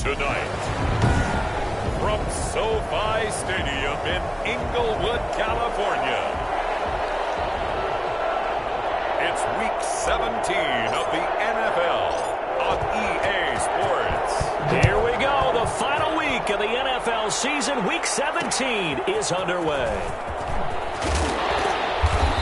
Tonight, from SoFi Stadium in Inglewood, California, it's Week 17 of the NFL on EA Sports. Here we go. The final week of the NFL season. Week 17 is underway.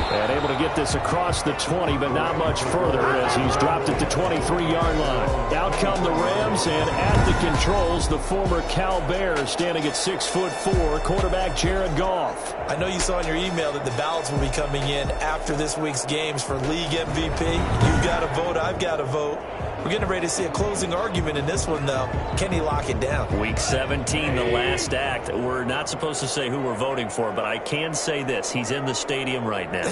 And able to get this across the 20, but not much further as he's dropped it to 23-yard line. Out come the Rams, and at the controls, the former Cal Bears standing at 6'4", quarterback Jared Goff. I know you saw in your email that the ballots will be coming in after this week's games for league MVP. You've got to vote. I've got to vote. We're getting ready to see a closing argument in this one, though. Can he lock it down? Week 17, the last act. We're not supposed to say who we're voting for, but I can say this. He's in the stadium right now.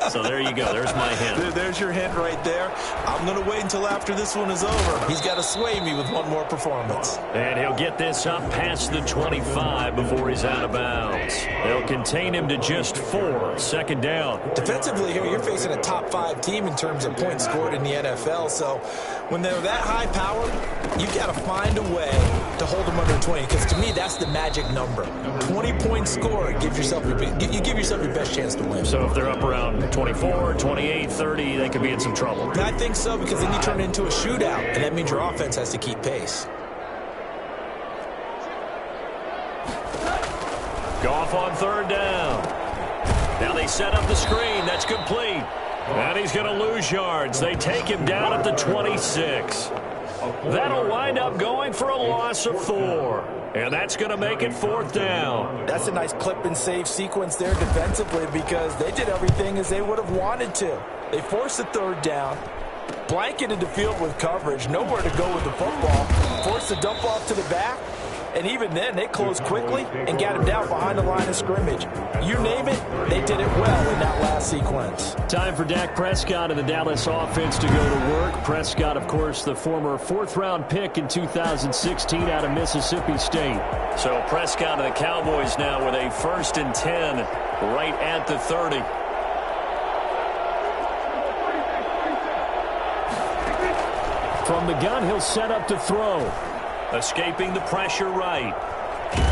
So there you go. There's my hint. There's your hint right there. I'm going to wait until after this one is over. He's got to sway me with one more performance. And he'll get this up past the 25 before he's out of bounds. They'll contain him to just 4. Second down. Defensively here, you're facing a top 5 team in terms of points scored in the NFL, so when they're that high powered, you've got to find a way to hold them under 20, because to me, that's the magic number. 20 points scored, you give yourself your best chance to win. So if they're up around 24, 28, 30, they could be in some trouble. I think so, because then you turn it into a shootout, and that means your offense has to keep pace. Goff on third down. Now they set up the screen. That's complete. And he's going to lose yards. They take him down at the 26. That'll wind up going for a loss of 4. And that's going to make it 4th down. That's a nice clip and save sequence there defensively, because they did everything as they would have wanted to. They forced the third down, blanketed the field with coverage, nowhere to go with the football, forced the dump off to the back, and even then they closed quickly and got him down behind the line of scrimmage. You name it, they did it well in that last sequence. Time for Dak Prescott and the Dallas offense to go to work. Prescott, of course, the former 4th-round pick in 2016 out of Mississippi State. So Prescott and the Cowboys now with a 1st and 10 right at the 30. From the gun, he'll set up to throw. Escaping the pressure right.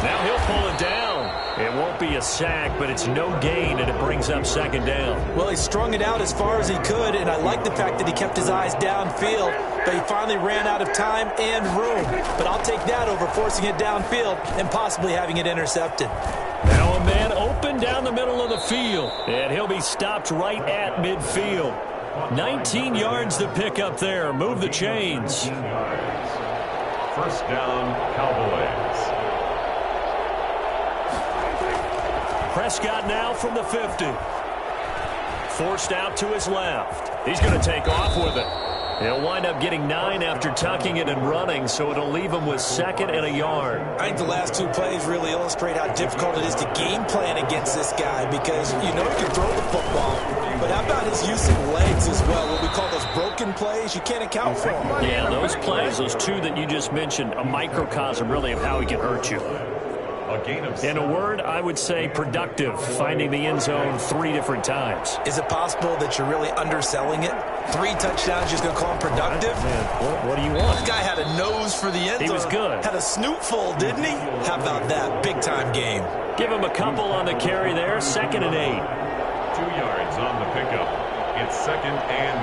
Now he'll pull it down. It won't be a sack, but it's no gain, and it brings up 2nd down. Well, he strung it out as far as he could, and I like the fact that he kept his eyes downfield, but he finally ran out of time and room. But I'll take that over forcing it downfield and possibly having it intercepted. Now a man open down the middle of the field, and he'll be stopped right at midfield. 19 yards to pick up there. Move the chains. 1st down, Cowboys. Prescott now from the 50. Forced out to his left. He's going to take off with it. He'll wind up getting 9 after tucking it and running, so it'll leave him with 2nd and a yard. I think the last 2 plays really illustrate how difficult it is to game plan against this guy, because you know he can throw the football, but how about his use of legs as well? What we call those broken plays, you can't account for them. Yeah, those plays, those 2 that you just mentioned, a microcosm really of how he can hurt you. In a word, I would say productive, finding the end zone 3 different times. Is it possible that you're really underselling it? 3 touchdowns, just going to call him productive? Man, what do you want? This guy had a nose for the end zone. He was good. Had a snootful, didn't he? How about that? Big-time game. Give him a couple on the carry there. 2nd and 8. 2 yards on the pickup. It's 2nd and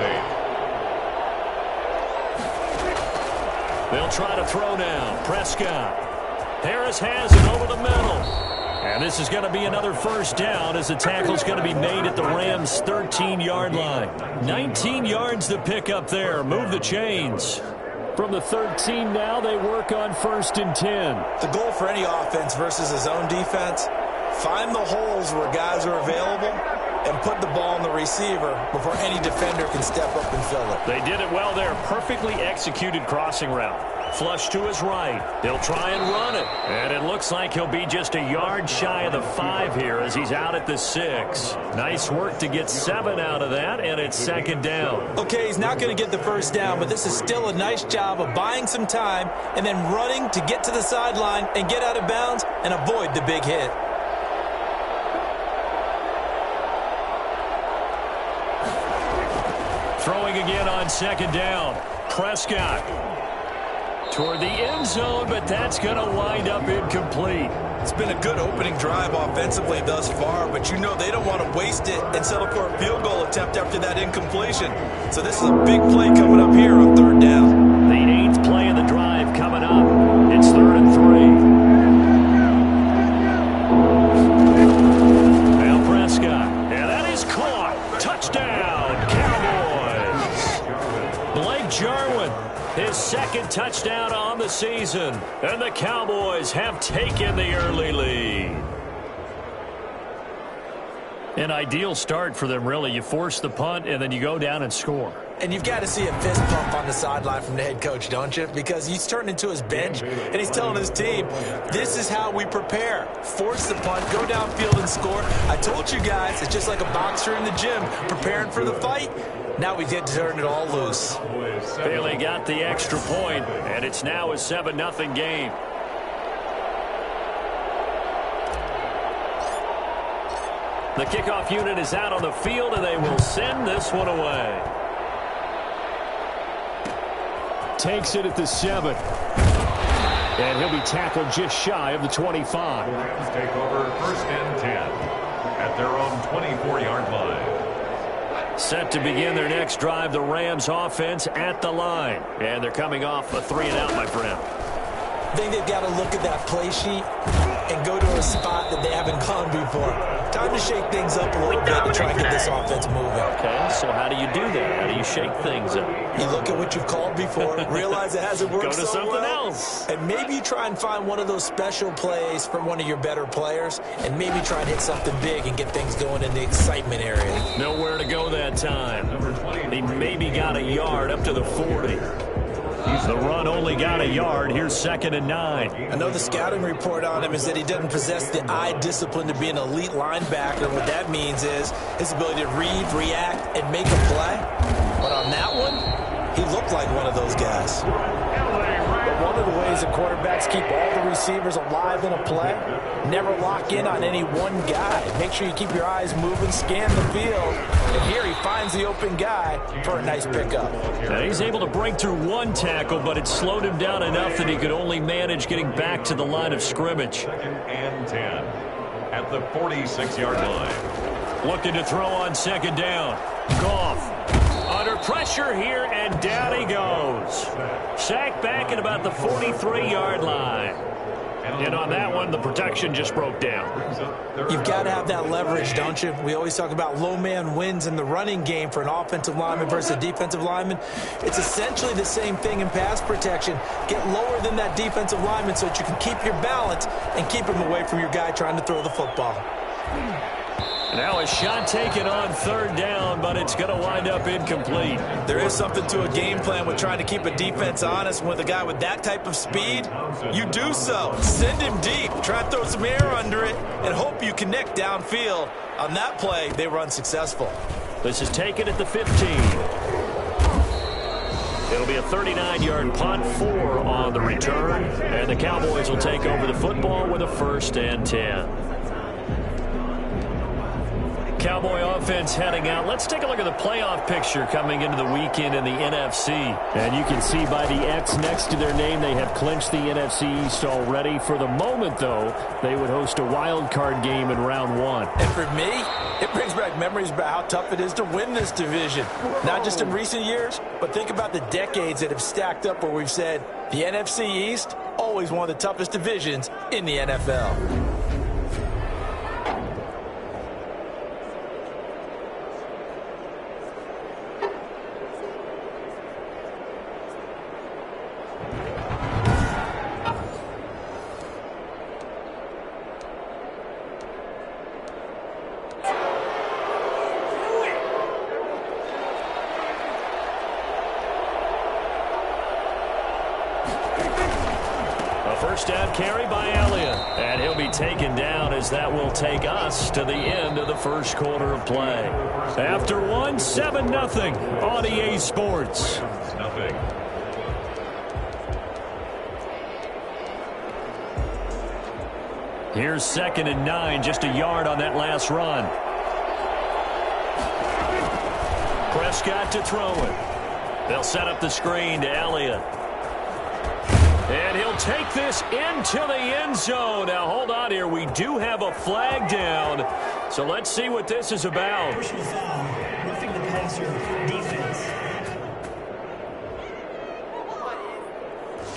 8. They'll try to throw now. Prescott. Harris has it over the middle. And this is going to be another 1st down as the tackle's going to be made at the Rams' 13-yard line. 19 yards to pick up there. Move the chains. From the 13 now, they work on 1st and 10. The goal for any offense versus a zone defense, find the holes where guys are available and put the ball on the receiver before any defender can step up and fill it. They did it well there. Perfectly executed crossing route. Flush to his right. They'll try and run it. And it looks like he'll be just a yard shy of the 5 here as he's out at the 6. Nice work to get 7 out of that, and it's 2nd down. Okay, he's not going to get the 1st down, but this is still a nice job of buying some time and then running to get to the sideline and get out of bounds and avoid the big hit. Throwing again on 2nd down. Prescott. Toward the end zone, but that's going to wind up incomplete. It's been a good opening drive offensively thus far, but you know they don't want to waste it and settle for a field goal attempt after that incompletion. So this is a big play coming up here on third down. The 8th play of the drive coming up. It's 3rd and 3. Now Prescott, and that is caught. Touchdown, Cowboys. Blake Jarwin, his 2nd touchdown on the season, and the Cowboys have taken the early lead. An ideal start for them, really. You force the punt, and then you go down and score. And you've got to see a fist pump on the sideline from the head coach, don't you? Because he's turned into his bench, and he's telling his team, this is how we prepare. Force the punt, go downfield and score. I told you guys, it's just like a boxer in the gym preparing for the fight. Now we get to turn it all loose. Bailey got the extra point, and it's now a 7-0 game. The kickoff unit is out on the field, and they will send this one away. Takes it at the 7. And he'll be tackled just shy of the 25. Rams take over 1st and 10 at their own 24-yard line. Set to begin their next drive, the Rams offense at the line. And they're coming off a 3-and-out, my friend. I think they've got to look at that play sheet and go to a spot that they haven't gone before. Time to shake things up a little bit to try and get this offense moving. Okay, so how do you do that? How do you shake things up? You look at what you've called before, realize it hasn't worked Go to so something well, else. and maybe you try and find one of those special plays from one of your better players, and maybe try and hit something big and get things going in the excitement area. Nowhere to go that time. He maybe got a yard up to the 40. The run only got a yard. Here's 2nd and 9. I know the scouting report on him is that he doesn't possess the eye discipline to be an elite linebacker. What that means is his ability to read, react, and make a play. But on that one, he looked like one of those guys. But one of the ways that quarterbacks keep all the receivers alive in a play, never lock in on any one guy. Make sure you keep your eyes moving, scan the field. And here he finds the open guy for a nice pickup. Now he's able to break through one tackle, but it slowed him down enough that he could only manage getting back to the line of scrimmage. 2nd and 10 at the 46-yard line. Looking to throw on 2nd down. Goff under pressure here, and down he goes. Sacked back at about the 43-yard line. And on that one, the protection just broke down. You've got to have that leverage, don't you? We always talk about low man wins in the running game for an offensive lineman versus a defensive lineman. It's essentially the same thing in pass protection. Get lower than that defensive lineman so that you can keep your balance and keep him away from your guy trying to throw the football. Now a shot taken on 3rd down, but it's going to wind up incomplete. There is something to a game plan with trying to keep a defense honest. With a guy with that type of speed, you do so. Send him deep. Try to throw some air under it and hope you connect downfield. On that play, they were unsuccessful. This is taken at the 15. It'll be a 39-yard punt, 4 on the return. And the Cowboys will take over the football with a 1st and 10. Cowboy offense heading out. Let's take a look at the playoff picture coming into the weekend in the NFC. And you can see by the X next to their name, they have clinched the NFC East already. For the moment, though, they would host a wild card game in round 1. And for me, it brings back memories about how tough it is to win this division. Not just in recent years, but think about the decades that have stacked up where we've said the NFC East, always one of the toughest divisions in the NFL. First down carry by Elliott. And he'll be taken down as that will take us to the end of the first quarter of play. After 7-0 on EA Sports. Nothing. Here's 2nd and 9, just a yard on that last run. Prescott to throw it. They'll set up the screen to Elliott. And he'll take this into the end zone. Now, hold on here. We do have a flag down. So let's see what this is about. Personal foul, roughing the passer, defense.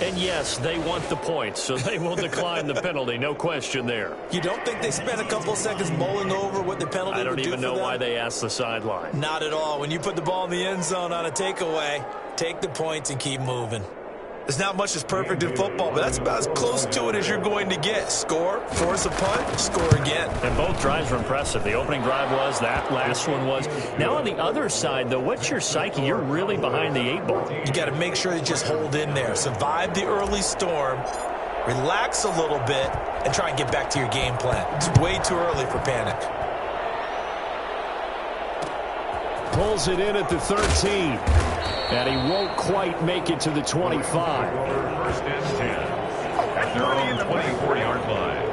And yes, they want the points, so they will decline the penalty. No question there. You don't think they spent a couple seconds mulling over what the penalty would do for them? I don't even know why they asked the sideline. Not at all. When you put the ball in the end zone on a takeaway, take the points and keep moving. There's not much that's perfect in football, but that's about as close to it as you're going to get. Score, force a punt, score again. And both drives were impressive. The opening drive was, that last one was. Now on the other side, though, what's your psyche? You're really behind the 8 ball. You got to make sure you just hold in there. Survive the early storm, relax a little bit, and try and get back to your game plan. It's way too early for panic. Pulls it in at the 13. And he won't quite make it to the 25. First and 10 at their own 24-yard line.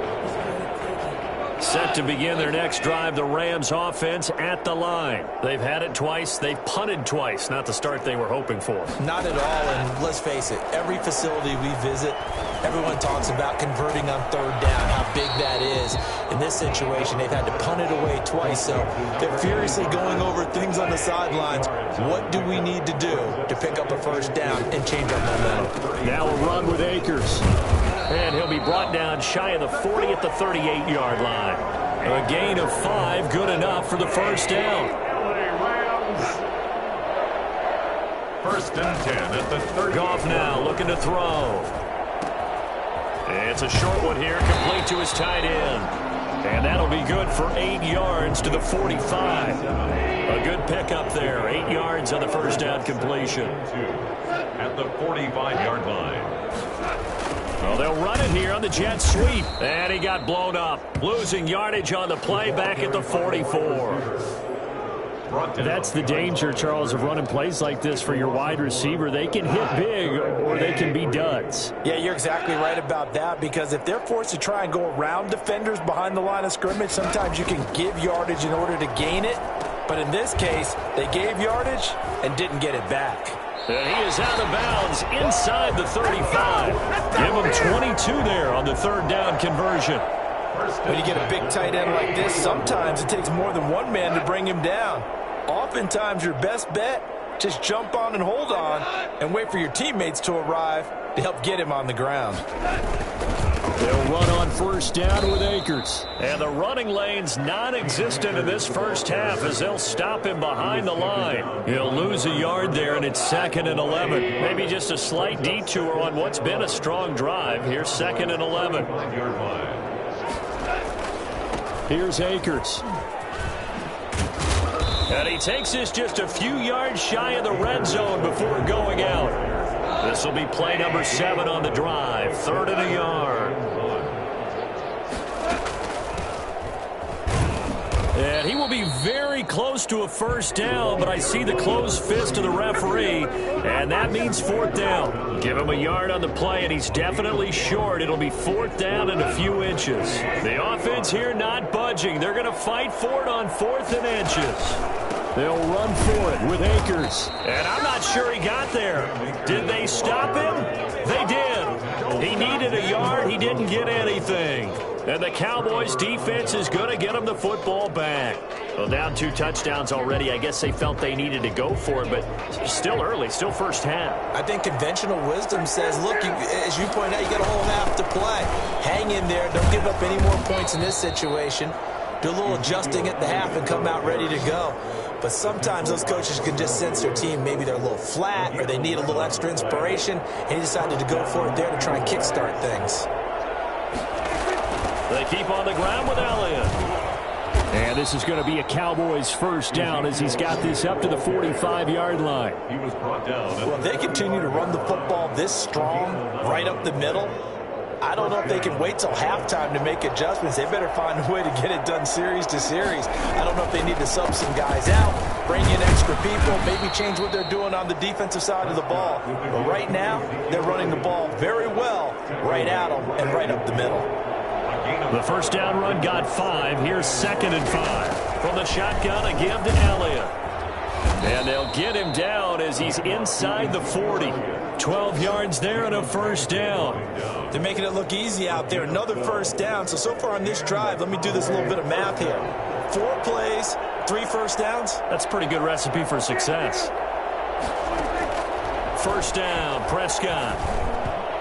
Set to begin their next drive, the Rams offense at the line. They've had it twice. They've punted twice. Not the start they were hoping for. Not at all, and let's face it, every facility we visit, everyone talks about converting on third down, how big that is. In this situation, they've had to punt it away twice, so they're furiously going over things on the sidelines. What do we need to do to pick up a first down and change our momentum? Now a run with Akers. And he'll be brought down shy of the 40 at the 38-yard line. A gain of 5, good enough for the first down. First and 10 at the 30. Goff now looking to throw. It's a short one here, complete to his tight end. And that'll be good for 8 yards to the 45. A good pickup there, 8 yards on the first down completion. At the 45-yard line. Well, they'll run it here on the jet sweep. And he got blown up. Losing yardage on the play back at the 44. That's the danger, Charles, of running plays like this for your wide receiver. They can hit big or they can be duds. Yeah, you're exactly right about that, because if they're forced to try and go around defenders behind the line of scrimmage, sometimes you can give yardage in order to gain it. But in this case, they gave yardage and didn't get it back. And he is out of bounds inside the 35. Give him 22 there on the third down conversion. When you get a big tight end like this, sometimes it takes more than one man to bring him down. Oftentimes, your best bet, just jump on and hold on and wait for your teammates to arrive to help get him on the ground. They'll run on first down with Akers. And the running lane's non-existent in this first half as they'll stop him behind the line. He'll lose a yard there, and it's 2nd and 11. Maybe just a slight detour on what's been a strong drive. Here's 2nd and 11. Here's Akers. And he takes this just a few yards shy of the red zone before going out. This will be play number 7 on the drive. 3rd and a yard. And he will be very close to a first down, but I see the closed fist of the referee, and that means 4th down. Give him a yard on the play, and he's definitely short. It'll be 4th down and a few inches. The offense here not budging. They're going to fight for it on 4th and inches. They'll run for it with Akers. And I'm not sure he got there. Did they stop him? They did. He needed a yard. He didn't get anything. And the Cowboys defense is going to get him the football back. Well, down 2 touchdowns already. I guess they felt they needed to go for it, but still early, still first half. I think conventional wisdom says, look, as you point out, you got a whole half to play. Hang in there. Don't give up any more points in this situation. Do a little adjusting at the half and come out ready to go. But sometimes those coaches can just sense their team. Maybe they're a little flat or they need a little extra inspiration, and he decided to go for it there to try and kickstart things. They keep on the ground with Elliott. And this is going to be a Cowboys first down as he's got this up to the 45-yard line. He was brought down. Well, if they continue to run the football this strong, right up the middle, I don't know if they can wait till halftime to make adjustments. They better find a way to get it done series to series. I don't know if they need to sub some guys out, bring in extra people, maybe change what they're doing on the defensive side of the ball. But right now, they're running the ball very well right at them and right up the middle. The first down run got 5. Here's 2nd and 5. From the shotgun, a give to Elliott. And they'll get him down as he's inside the 40. 12 yards there and a first down. They're making it look easy out there. Another first down. So far on this drive, let me do this little bit of math here. 4 plays, 3 first downs. That's a pretty good recipe for success. First down, Prescott.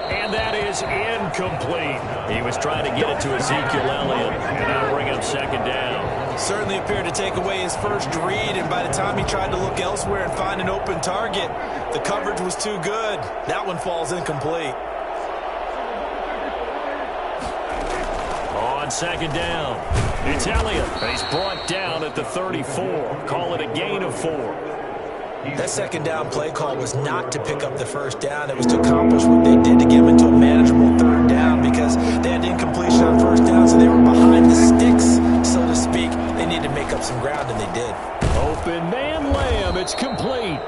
And that is incomplete. He was trying to get it to Ezekiel Elliott, and that'll bring up second down. Certainly appeared to take away his first read, and by the time he tried to look elsewhere and find an open target, the coverage was too good. That one falls incomplete. On second down, it's Elliott. He's brought down at the 34. Call it a gain of 4. That second down play call was not to pick up the first down. It was to accomplish what they did to get them into a manageable third down because they had incompletion on first down, so they were behind the sticks, so to speak. They needed to make up some ground, and they did. Open man Lamb. It's complete.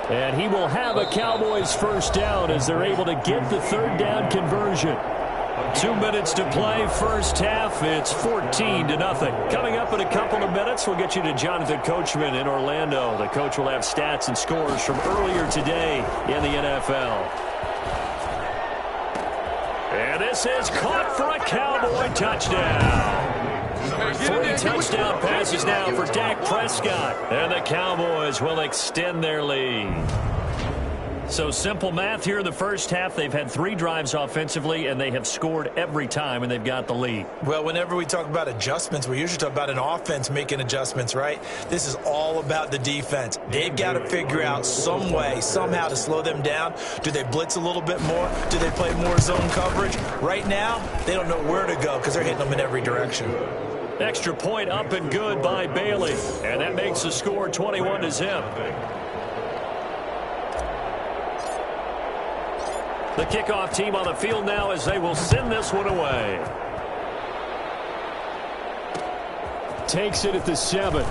And he will have a Cowboys first down as they're able to get the third down conversion. 2 minutes to play, first half. It's 14-0. Coming up in a couple of minutes, we'll get you to Jonathan Coachman in Orlando. The coach will have stats and scores from earlier today in the NFL. And this is caught for a Cowboy touchdown. 3 touchdown passes now for Dak Prescott. And the Cowboys will extend their lead. So simple math here in the first half. They've had 3 drives offensively, and they have scored every time, and they've got the lead. Well, whenever we talk about adjustments, we usually talk about an offense making adjustments, right? This is all about the defense. They've got to figure out some way, somehow to slow them down. Do they blitz a little bit more? Do they play more zone coverage? Right now, they don't know where to go because they're hitting them in every direction. Extra point up and good by Bailey, and that makes the score 21-0. The kickoff team on the field now as they will send this one away. Takes it at the 7.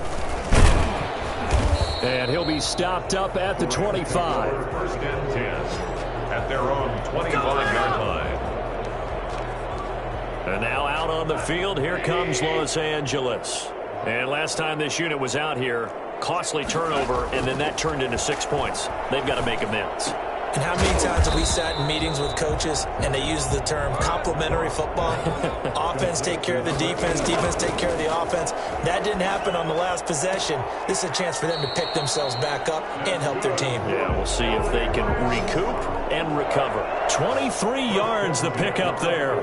And he'll be stopped up at the 25. First and 10 at their own 25-yard line. And now out on the field, here comes Los Angeles. And last time this unit was out here, costly turnover, and then that turned into 6 points. They've got to make amends. And how many times have we sat in meetings with coaches and they use the term complementary football? Offense take care of the defense, defense take care of the offense. That didn't happen on the last possession. This is a chance for them to pick themselves back up and help their team. Yeah, we'll see if they can recoup and recover. 23 yards the pickup there.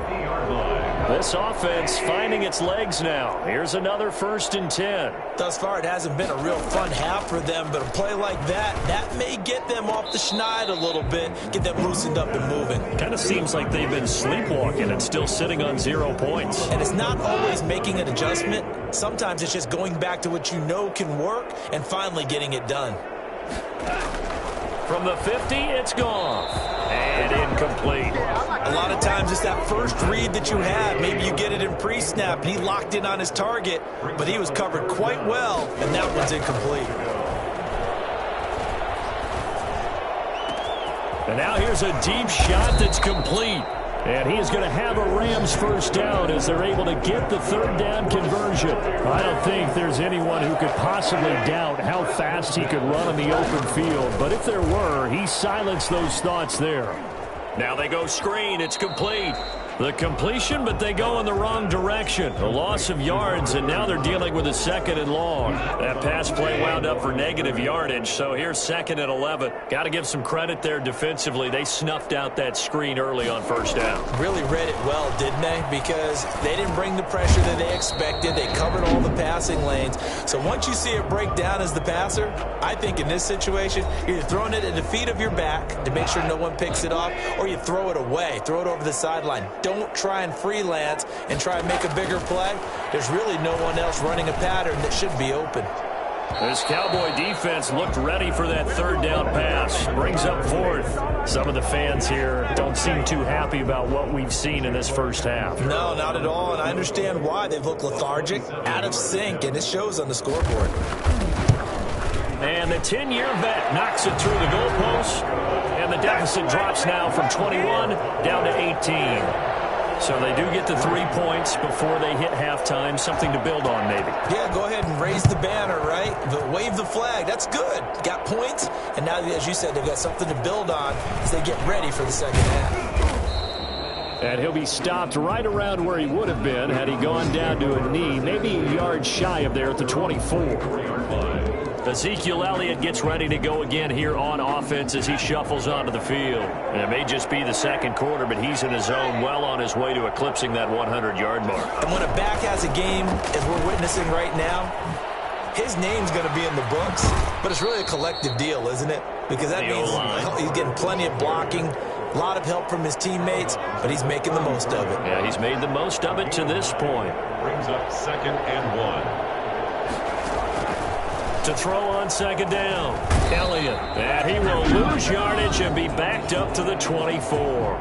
This offense finding its legs now. Here's another 1st and 10. Thus far, it hasn't been a real fun half for them, but a play like that may get them off the schneid a little bit, get them loosened up and moving. Kind of seems like they've been sleepwalking and still sitting on 0 points. And it's not always making an adjustment. Sometimes it's just going back to what you know can work and finally getting it done. From the 50, it's gone. And incomplete. A lot of times it's that first read that you have. Maybe you get it in pre-snap, and he locked in on his target, but he was covered quite well, and that one's incomplete. And now here's a deep shot that's complete. And he is going to have a Rams first down as they're able to get the third down conversion. I don't think there's anyone who could possibly doubt how fast he could run in the open field. But if there were, he silenced those thoughts there. Now they go screen. It's complete. The completion, but they go in the wrong direction. A loss of yards, and now they're dealing with a 2nd and long. That pass play wound up for negative yardage, so here's 2nd and 11. Got to give some credit there defensively. They snuffed out that screen early on first down. Really read it well, didn't they? Because they didn't bring the pressure that they expected. They covered all the passing lanes. So once you see it break down as the passer, I think in this situation, you're either throwing it at the feet of your back to make sure no one picks it off, or you throw it away, throw it over the sideline. Don't try and freelance and try and make a bigger play. There's really no one else running a pattern that should be open. This Cowboy defense looked ready for that third down pass. Brings up 4th. Some of the fans here don't seem too happy about what we've seen in this first half. No, not at all, and I understand why. They've looked lethargic, out of sync, and it shows on the scoreboard. And the 10-year vet knocks it through the goalpost. And the deficit drops now from 21 down to 18. So they do get the 3 points before they hit halftime. Something to build on, maybe. Yeah, go ahead and raise the banner, right? But wave the flag. That's good. Got points, and now, as you said, they've got something to build on as they get ready for the second half. And he'll be stopped right around where he would have been had he gone down to a knee, maybe a yard shy of there at the 24. Ezekiel Elliott gets ready to go again here on offense as he shuffles onto the field. And it may just be the second quarter, but he's in his zone, well on his way to eclipsing that 100-yard mark. And when a back has a game, as we're witnessing right now, his name's going to be in the books, but it's really a collective deal, isn't it? Because that means he's getting plenty of blocking, a lot of help from his teammates, but he's making the most of it. Yeah, he's made the most of it to this point. Brings up 2nd and 1. To throw on second down, Elliott. And he will lose yardage and be backed up to the 24.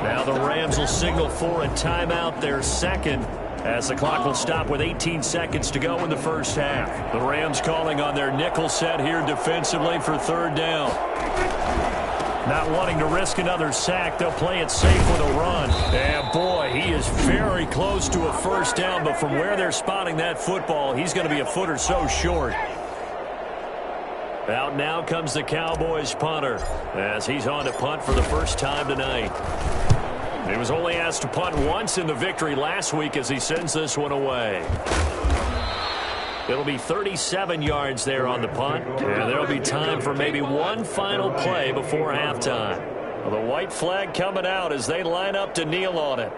Now the Rams will signal for a timeout, their second, as the clock will stop with 18 seconds to go in the first half. The Rams calling on their nickel set here defensively for third down. Not wanting to risk another sack, they'll play it safe with a run. And boy, he is very close to a first down, but from where they're spotting that football, he's going to be a foot or so short. Out now comes the Cowboys punter as he's on to punt for the first time tonight. He was only asked to punt once in the victory last week as he sends this one away. It'll be 37 yards there on the punt, and there'll be time for maybe one final play before halftime. Well, the white flag coming out as they line up to kneel on it.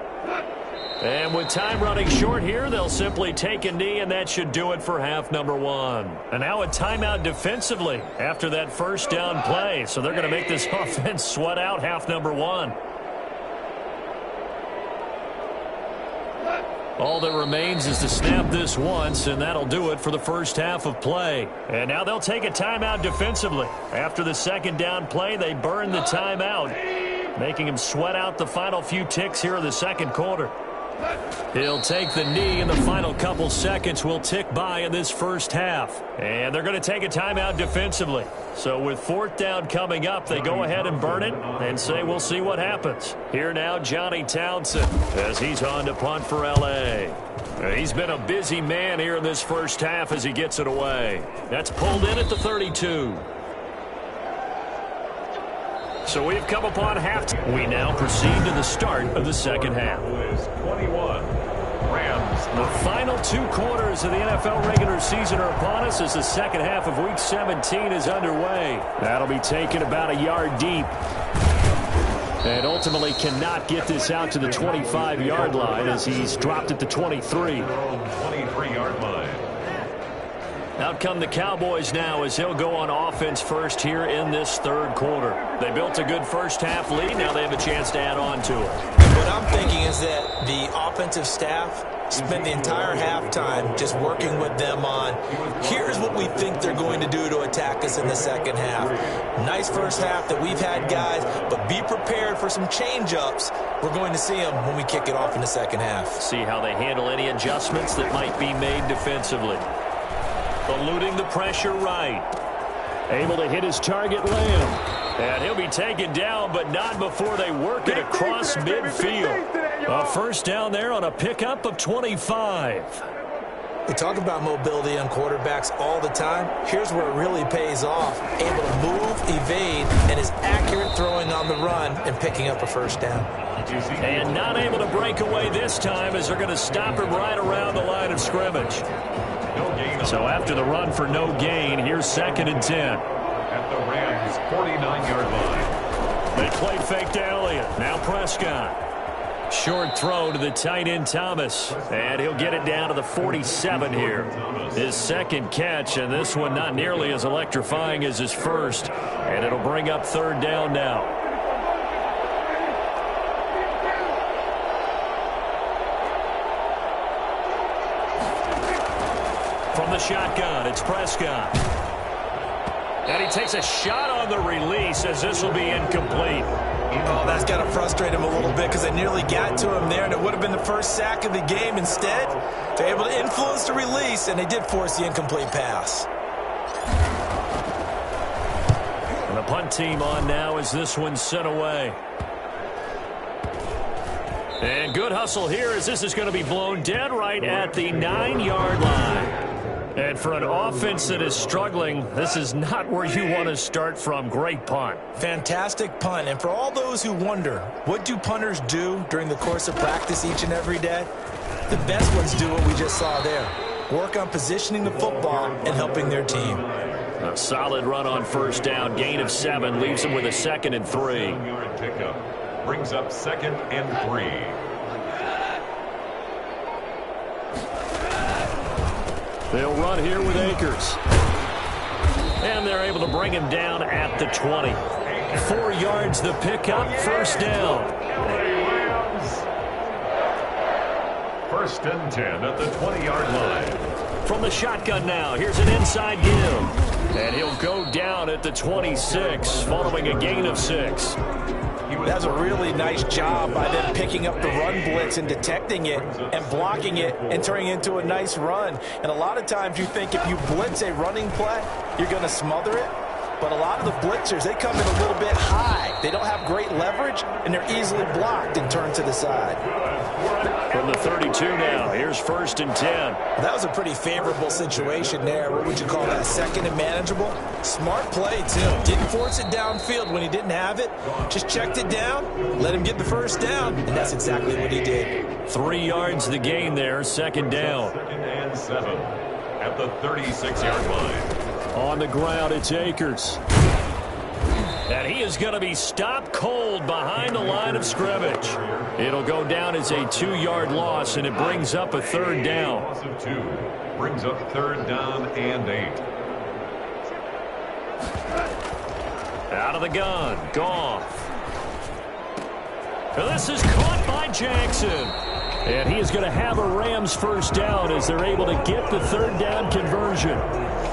And with time running short here, they'll simply take a knee, and that should do it for half number one. And now a timeout defensively after that first down play. So they're going to make this offense sweat out half number one. All that remains is to snap this once, and that'll do it for the first half of play. And now they'll take a timeout defensively. After the second down play, they burn the timeout, making him sweat out the final few ticks here in the second quarter. He'll take the knee, and the final couple seconds will tick by in this first half. And they're going to take a timeout defensively. So with fourth down coming up, they go ahead and burn it and say we'll see what happens. Here now, Johnny Townsend, as he's on to punt for L.A. He's been a busy man here in this first half as he gets it away. That's pulled in at the 32. So we've come upon halftime. We now proceed to the start of the second half. 21. Rams. The final two quarters of the NFL regular season are upon us as the second half of Week 17 is underway. That'll be taken about a yard deep. And ultimately cannot get this out to the 25-yard line as he's dropped at the 23. 23-yard line. Out come the Cowboys now as he'll go on offense first here in this third quarter. They built a good first half lead. Now they have a chance to add on to it. What I'm thinking is that the offensive staff spent the entire halftime just working with them on, here's what we think they're going to do to attack us in the second half. Nice first half that we've had, guys, but be prepared for some change-ups. We're going to see them when we kick it off in the second half. See how they handle any adjustments that might be made defensively. Eluding the pressure right. Able to hit his target, Lamb. And he'll be taken down, but not before they work it across midfield. A first down there on a pickup of 25. We talk about mobility on quarterbacks all the time. Here's where it really pays off. Able to move, evade, and is accurate throwing on the run and picking up a first down. And not able to break away this time as they're going to stop him right around the line of scrimmage. So after the run for no gain, here's 2nd and 10. At the Rams' 49-yard line. They play fake to Elliott. Now Prescott. Short throw to the tight end Thomas. And he'll get it down to the 47 here. His second catch, and this one not nearly as electrifying as his first. And it'll bring up third down now. From the shotgun, it's Prescott. And he takes a shot on the release as this will be incomplete. Oh, that's got to frustrate him a little bit because they nearly got to him there, and it would have been the first sack of the game. Instead, they're able to influence the release, and they did force the incomplete pass. And the punt team on now as this one's sent away. And good hustle here as this is going to be blown dead right at the 9-yard line. And for an offense that is struggling, this is not where you want to start from. Great punt. Fantastic punt. And for all those who wonder, what do punters do during the course of practice each and every day? The best ones do what we just saw there. Work on positioning the football and helping their team. A solid run on first down. Gain of 7 leaves them with a 2nd and 3. Pickup brings up 2nd and 3. They'll run here with Akers. And they're able to bring him down at the 20. 4 yards the pickup, first down. First and 10 at the 20-yard line. From the shotgun now, here's an inside give. And he'll go down at the 26, following a gain of 6. That's a really nice job by them picking up the run blitz and detecting it and blocking it and turning it into a nice run. And a lot of times you think if you blitz a running play, you're going to smother it. But a lot of the blitzers, they come in a little bit high. They don't have great leverage, and they're easily blocked and turned to the side. From the 32 now, here's first and 10. That was a pretty favorable situation there. What would you call that, 2nd and manageable? Smart play, too. Didn't force it downfield when he didn't have it. Just checked it down, let him get the first down, and that's exactly what he did. 3 yards the gain there, 2nd down. 2nd and 7 at the 36-yard line. On the ground, it's Akers. And he is going to be stopped cold behind the line of scrimmage. It'll go down as a 2-yard loss, and it brings up a 3rd down. Loss of 2 brings up 3rd down and 8. Out of the gun, Goff. And this is caught by Jackson. And he is going to have a Rams first down as they're able to get the 3rd down conversion.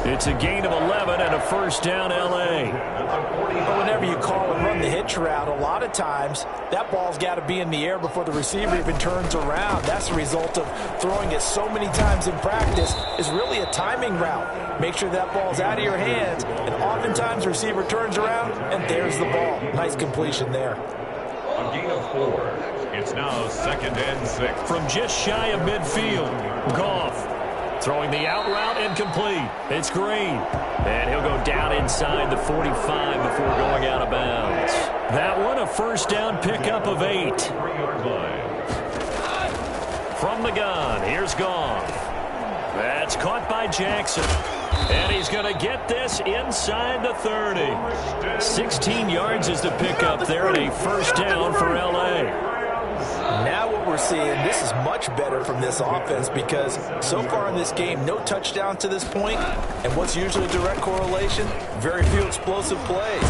It's a gain of 11 and a first down, L.A. But whenever you call and run the hitch route, a lot of times that ball's got to be in the air before the receiver even turns around. That's the result of throwing it so many times in practice is really a timing route. Make sure that ball's out of your hands, and oftentimes the receiver turns around, and there's the ball. Nice completion there. A gain of 4. It's now 2nd and 6. From just shy of midfield, Goff throwing the out route incomplete. It's Green. And he'll go down inside the 45 before going out of bounds. That one a first down pickup of 8. 3-yard line. From the gun, here's Goff. That's caught by Jackson. And he's going to get this inside the 30. 16 yards is the pickup there and a first down for L.A. Now what we're seeing, this is much better from this offense because so far in this game, no touchdowns to this point, and what's usually a direct correlation? Very few explosive plays.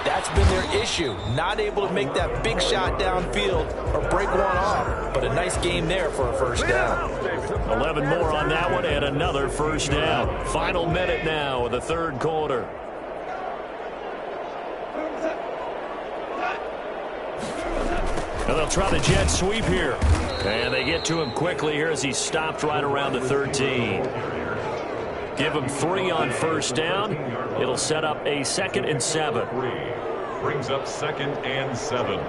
That's been their issue, not able to make that big shot downfield or break one off, but a nice game there for a first down. 11 more on that one and another first down. Final minute now of the 3rd quarter. And they'll try the jet sweep here. And they get to him quickly here as he's stopped right around the 13. Give him 3 on first down. It'll set up a 2nd and 7. Brings up 2nd and 7.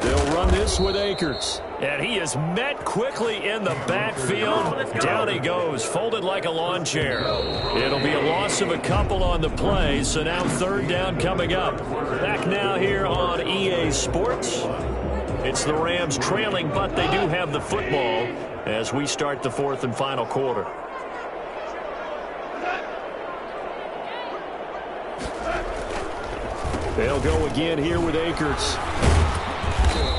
They'll run this with Akers. And he is met quickly in the backfield. Down he goes, folded like a lawn chair. It'll be a loss of a couple on the play, so now 3rd down coming up. Back now here on EA Sports. It's the Rams trailing, but they do have the football as we start the 4th and final quarter. They'll go again here with Akers.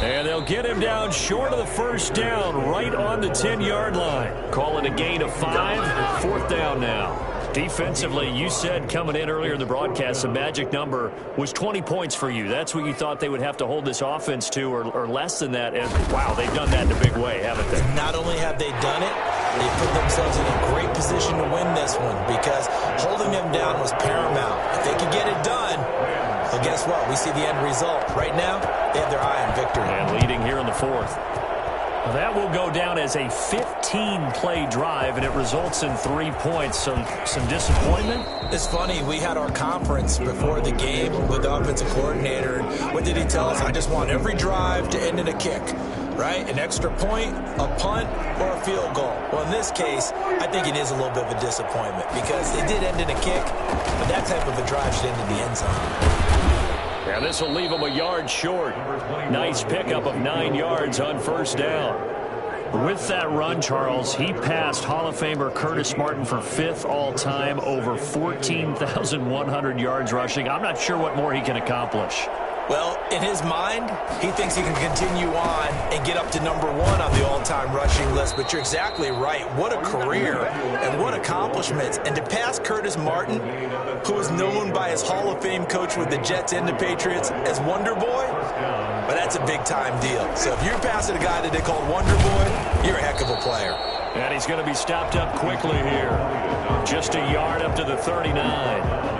And they'll get him down short of the first down, right on the 10-yard line. Call it a gain of 5, 4th down now. Defensively, you said coming in earlier in the broadcast, the magic number was 20 points for you. That's what you thought they would have to hold this offense to, or less than that. And, wow, they've done that in a big way, haven't they? Not only have they done it, they put themselves in a great position to win this one because holding them down was paramount. If they could get it done, well, guess what? We see the end result. Right now, they have their eye on victory. And leading here in the 4th. That will go down as a 15 18-play drive, and it results in 3 points. So some disappointment. It's funny, we had our conference before the game with the offensive coordinator. What did he tell us? I just want every drive to end in a kick, right? An extra point, a punt, or a field goal. Well, in this case, I think it is a little bit of a disappointment because it did end in a kick, but that type of a drive should end in the end zone. And this will leave him a yard short. Nice pickup of 9 yards on first down. With that run, Charles, he passed Hall of Famer Curtis Martin for 5th all-time, over 14,100 yards rushing. I'm not sure what more he can accomplish. Well, in his mind, he thinks he can continue on and get up to number 1 on the all-time rushing list. But you're exactly right. What a career and what accomplishments. And to pass Curtis Martin, who is known by his Hall of Fame coach with the Jets and the Patriots as Wonder Boy, but that's a big-time deal. So if you're passing a guy that they call Wonder Boy, you're a heck of a player. And he's going to be stopped up quickly here. Just a yard up to the 39.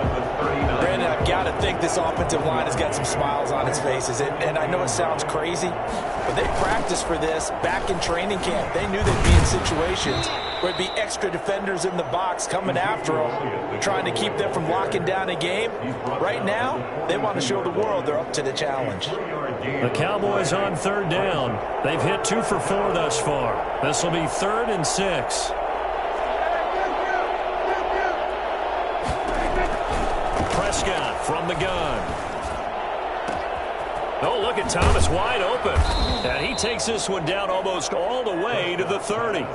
Brandon, I've got to think this offensive line has got some smiles on its faces. And I know it sounds crazy, but they practiced for this back in training camp. They knew they'd be in situations where it'd be extra defenders in the box coming after them, trying to keep them from locking down a game. Right now, they want to show the world they're up to the challenge. The Cowboys on third down. They've hit 2 for 4 thus far. This will be 3rd and 6. Prescott from the gun. Oh, look at Thomas wide open. And he takes this one down almost all the way to the 30.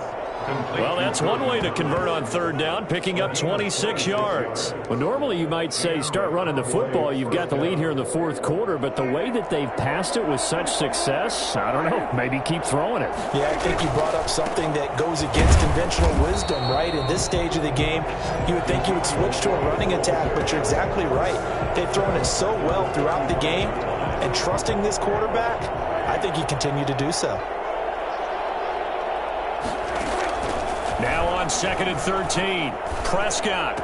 Well, that's one way to convert on third down, picking up 26 yards. Well, normally you might say start running the football. You've got the lead here in the 4th quarter, but the way that they've passed it with such success, I don't know, maybe keep throwing it. Yeah, I think you brought up something that goes against conventional wisdom, right? In this stage of the game, you would think you would switch to a running attack, but you're exactly right. They've thrown it so well throughout the game, and trusting this quarterback, I think you continue to do so. Now on 2nd and 13, Prescott.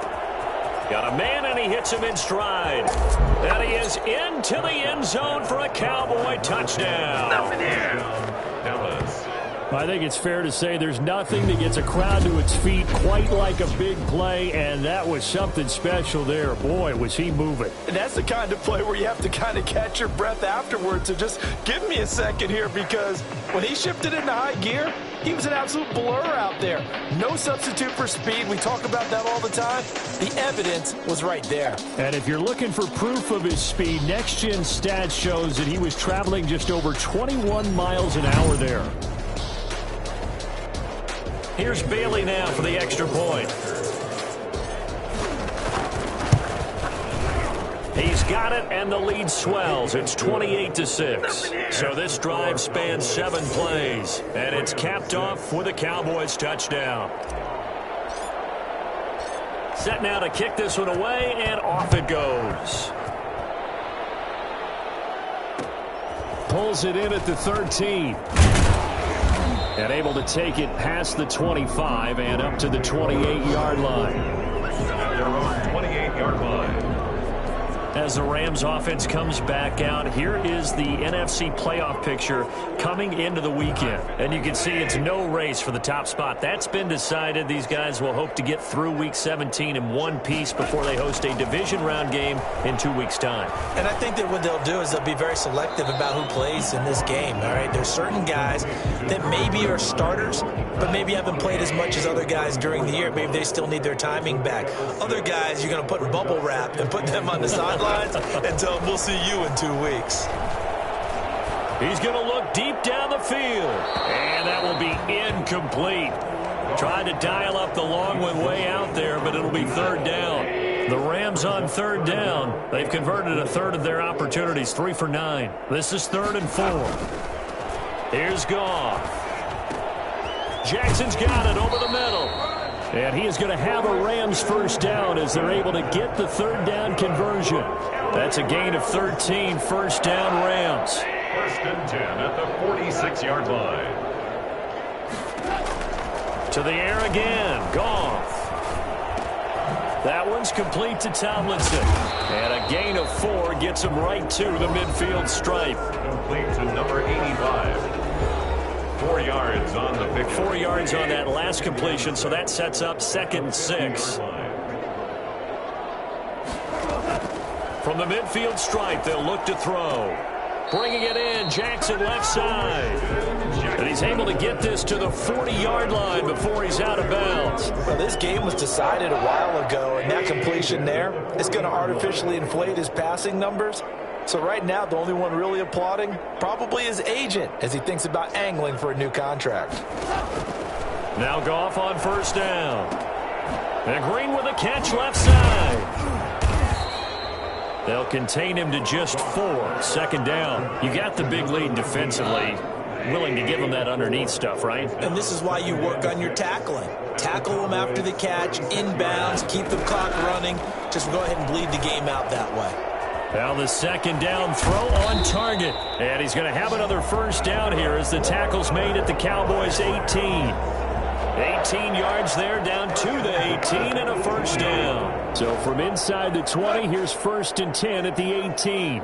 Got a man, and he hits him in stride. And he is into the end zone for a Cowboy touchdown. Dallas. I think it's fair to say there's nothing that gets a crowd to its feet quite like a big play, and that was something special there. Boy, was he moving. And that's the kind of play where you have to kind of catch your breath afterwards. So just give me a second here, because when he shifted into high gear, he was an absolute blur out there. No substitute for speed. We talk about that all the time. The evidence was right there. And if you're looking for proof of his speed, Next Gen Stats shows that he was traveling just over 21 miles an hour there. Here's Bailey now for the extra point. He's got it, and the lead swells. It's 28-6. So this drive spans 7 plays, and it's capped off with a Cowboys touchdown. Set now to kick this one away, and off it goes. Pulls it in at the 13. And able to take it past the 25 and up to the 28-yard line. Their own 28-yard line. As the Rams offense comes back out, here is the NFC playoff picture coming into the weekend. And you can see it's no race for the top spot. That's been decided. These guys will hope to get through Week 17 in one piece before they host a division round game in 2 weeks' time. And I think that what they'll do is they'll be very selective about who plays in this game, all right? There's certain guys that maybe are starters, but maybe haven't played as much as other guys during the year. Maybe they still need their timing back. Other guys you're going to put in bubble wrap and put them on the sidelines and tell them we'll see you in 2 weeks. He's going to look deep down the field, and that will be incomplete. Tried to dial up the long one way out there, but it'll be third down. The Rams on third down. They've converted a third of their opportunities, 3 for 9. This is 3rd and 4. Here's Goff. Jackson's got it over the middle. And he is going to have a Rams first down as they're able to get the third down conversion. That's a gain of 13, first down Rams. 1st and 10 at the 46-yard line. To the air again, Goff. That one's complete to Tomlinson. And a gain of 4 gets him right to the midfield stripe. Complete to number 85. 4 yards on the pick. 4 yards on that last completion, so that sets up 2nd and 6. From the midfield stripe, they'll look to throw. Bringing it in, Jackson left side. And he's able to get this to the 40-yard line before he's out of bounds. Well, this game was decided a while ago, and that completion there is going to artificially inflate his passing numbers. So right now, the only one really applauding probably his agent as he thinks about angling for a new contract. Now Goff on 1st down. And Green with a catch left side. They'll contain him to just 4. 2nd down. You got the big lead defensively. Willing to give him that underneath stuff, right? And this is why you work on your tackling. Tackle them after the catch, inbounds, keep the clock running. Just go ahead and bleed the game out that way. Now the 2nd down throw on target. And he's going to have another 1st down here as the tackle's made at the Cowboys' 18. 18 yards there, down to the 18 and a 1st down. So from inside the 20, here's 1st and 10 at the 18.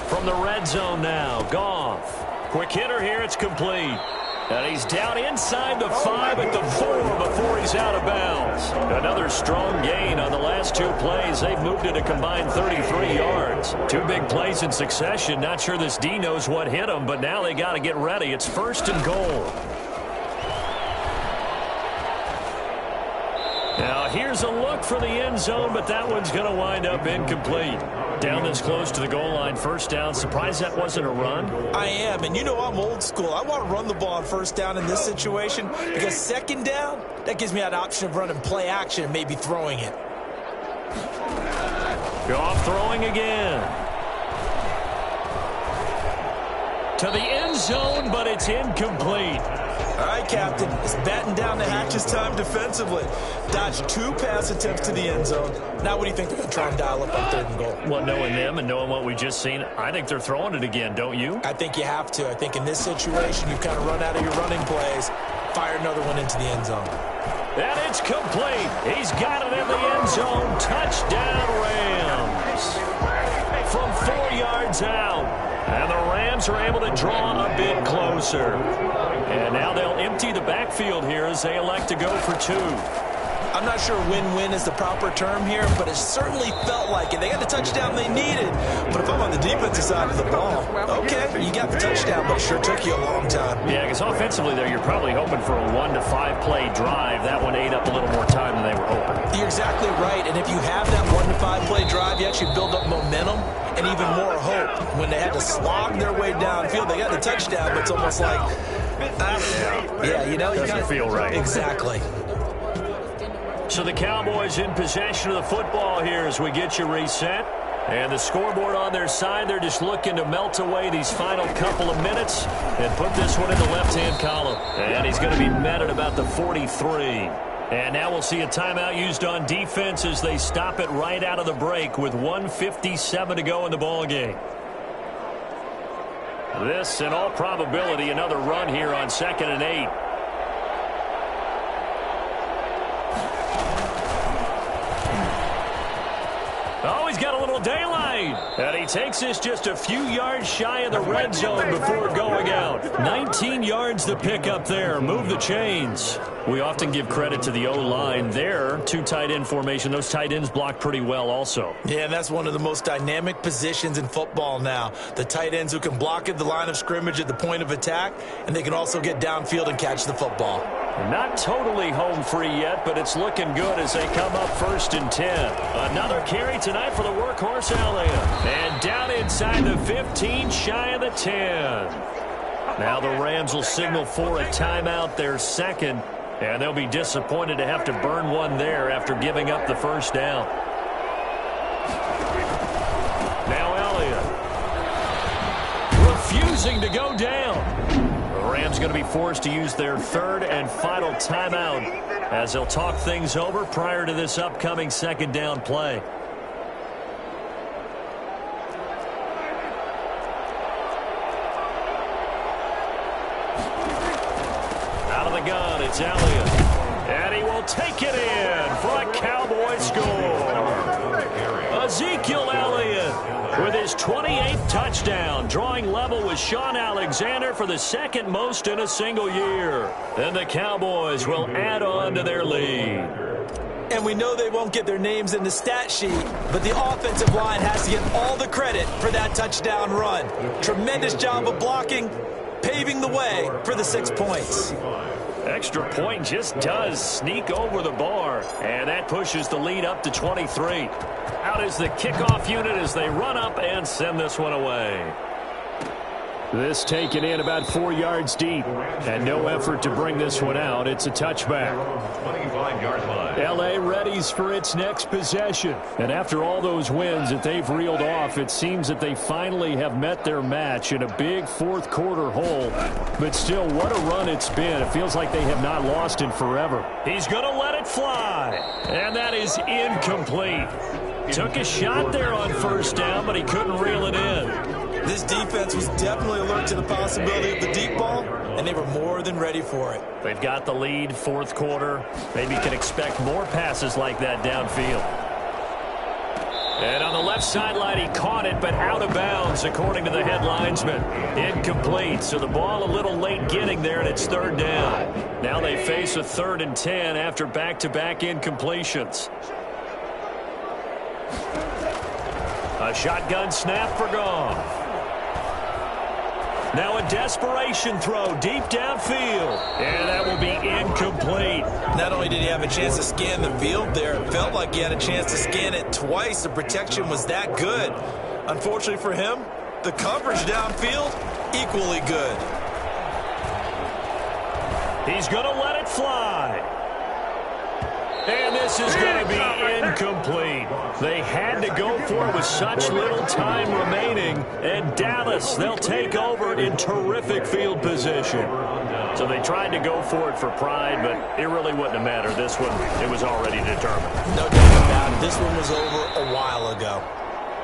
From the red zone now, Goff. Quick hitter here, it's complete. And he's down inside the 5 at the 4 before he's out of bounds. Another strong gain on the last 2 plays. They've moved it a combined 33 yards. 2 big plays in succession. Not sure this D knows what hit him, but now they got to get ready. It's 1st and goal. Now here's a look for the end zone, but that one's going to wind up incomplete. Down this close to the goal line, 1st down. Surprised that wasn't a run? I am, and you know I'm old school. I want to run the ball on 1st down in this situation because 2nd down, that gives me that option of running play action and maybe throwing it. Goff throwing again. To the end zone, but it's incomplete. All right, Captain, it's batten down the hatches time defensively. Dodged 2 pass attempts to the end zone. Now what do you think they're going to try and dial up on 3rd and goal? Well, knowing them and knowing what we just seen, I think they're throwing it again, don't you? I think you have to. I think in this situation, you kind of run out of your running plays, fire another one into the end zone. And it's complete. He's got it in the end zone. Touchdown, Rams. From 4 yards out. And the Rams are able to draw a bit closer. And now they'll empty the backfield here as they elect to go for 2. I'm not sure win-win is the proper term here, but it certainly felt like it. They got the touchdown they needed. But if I'm on the defensive side of the ball, okay, you got the touchdown, but it sure took you a long time. Yeah, because offensively there, you're probably hoping for a 1 to 5 play drive. That one ate up a little more time than they were hoping. You're exactly right, and if you have that 1 to 5 play drive, you actually build up momentum and even more hope. When they had to slog their way downfield, they got the touchdown, but it's almost like, yeah, you know. Doesn't feel right. Exactly. So the Cowboys in possession of the football here as we get you reset. And the scoreboard on their side, they're just looking to melt away these final couple of minutes and put this one in the left-hand column. And he's going to be met at about the 43. And now we'll see a timeout used on defense as they stop it right out of the break with 1:57 to go in the ballgame. This, in all probability, another run here on 2nd and 8. Oh, he's got a little daylight. And he takes this just a few yards shy of the red zone before going out. 19 yards to pick up there. Move the chains. We often give credit to the O-line there. 2 tight end formation. Those tight ends block pretty well also. Yeah, and that's one of the most dynamic positions in football now. The tight ends who can block at the line of scrimmage at the point of attack, and they can also get downfield and catch the football. Not totally home free yet, but it's looking good as they come up 1st and 10. Another carry tonight for the workhorse Elliott. And down inside the 15, shy of the 10. Now the Rams will signal for a timeout, their 2nd. And they'll be disappointed to have to burn one there after giving up the 1st down. Now Elliott refusing to go down. The Rams going to be forced to use their 3rd and final timeout as they'll talk things over prior to this upcoming 2nd down play. Out of the gun, it's Elliott. And he will take it in for a Cowboy score. Ezekiel Elliott with his 28th touchdown, drawing level with Sean Alexander for the second most in a single year. And the Cowboys will add on to their lead. And we know they won't get their names in the stat sheet, but the offensive line has to get all the credit for that touchdown run. Tremendous job of blocking, paving the way for the 6 points. Extra point just does sneak over the bar, and that pushes the lead up to 23. Out is the kickoff unit as they run up and send this one away. This taken in about 4 yards deep, and no effort to bring this one out. It's a touchback. 25-yard line. L.A. readies for its next possession. And after all those wins that they've reeled off, it seems that they finally have met their match in a big fourth quarter hole. But still, what a run it's been. It feels like they have not lost in forever. He's going to let it fly, and that is incomplete. Took a shot there on first down, but he couldn't reel it in. This defense was definitely alert to the possibility of the deep ball, and they were more than ready for it. They've got the lead, fourth quarter. Maybe can expect more passes like that downfield. And on the left sideline, he caught it, but out of bounds, according to the head linesman. Incomplete, so the ball a little late getting there, and it's third down. Now they face a 3rd and 10 after back-to-back incompletions. A shotgun snap for Goff. Now a desperation throw deep downfield. And that will be incomplete. Not only did he have a chance to scan the field there, it felt like he had a chance to scan it twice. The protection was that good. Unfortunately for him, the coverage downfield, equally good. He's going to let it fly. And this is going to be incomplete. They had to go for it with such little time remaining. And Dallas, they'll take over in terrific field position. So they tried to go for it for pride, but it really wouldn't have mattered. This one, it was already determined. No doubt about it. This one was over a while ago.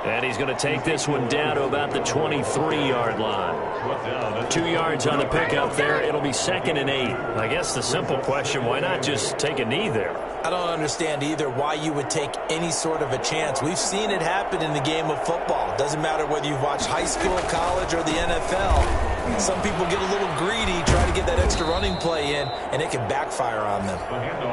And he's going to take this one down to about the 23-yard line. 2 yards on the pickup there. It'll be 2nd and 8. I guess the simple question, why not just take a knee there? I don't understand either why you would take any sort of a chance. We've seen it happen in the game of football. Doesn't matter whether you've watched high school, college, or the NFL. Some people get a little greedy, try to get that extra running play in, and it can backfire on them.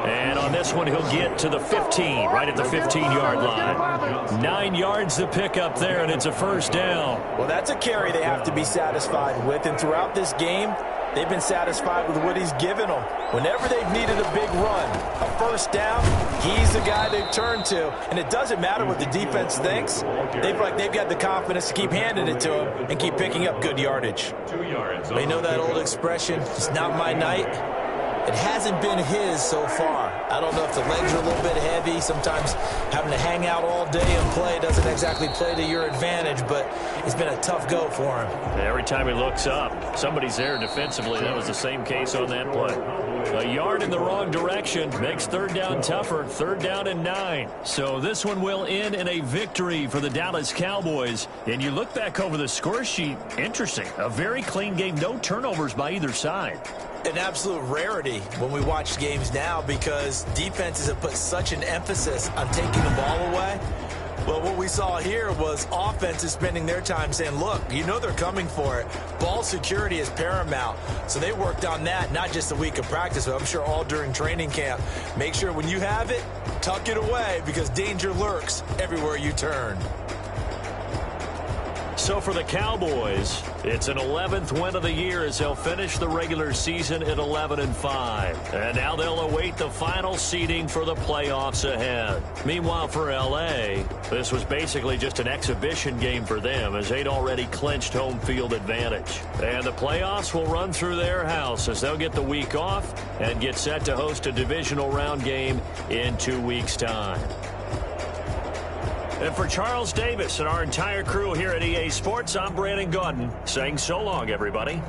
And on this one, he'll get to the 15, right at the 15-yard line. 9 yards to pick up there, and it's a first down. Well, that's a carry they have to be satisfied with, and throughout this game, they've been satisfied with what he's given them. Whenever they've needed a big run, a first down, he's the guy they've turned to. And it doesn't matter what the defense thinks. They've got the confidence to keep handing it to him and keep picking up good yardage. 2 yards. They know that old expression, it's not my night. It hasn't been his so far. I don't know if the legs are a little bit heavy. Sometimes having to hang out all day and play doesn't exactly play to your advantage, but it's been a tough go for him. Every time he looks up, somebody's there defensively. That was the same case on that play. A yard in the wrong direction makes third down tougher. 3rd down and 9. So this one will end in a victory for the Dallas Cowboys. And you look back over the score sheet, interesting. A very clean game, no turnovers by either side. An absolute rarity when we watch games now because defenses have put such an emphasis on taking the ball away. Well, what we saw here was offenses spending their time saying, look, you know they're coming for it. Ball security is paramount. So they worked on that, not just a week of practice, but I'm sure all during training camp. Make sure when you have it, tuck it away because danger lurks everywhere you turn. So for the Cowboys, it's an 11th win of the year as they'll finish the regular season at 11-5. And now they'll await the final seeding for the playoffs ahead. Meanwhile, for L.A., this was basically just an exhibition game for them as they'd already clinched home field advantage. And the playoffs will run through their house as they'll get the week off and get set to host a divisional round game in 2 weeks' time. And for Charles Davis and our entire crew here at EA Sports, I'm Brandon Gaudin saying so long, everybody.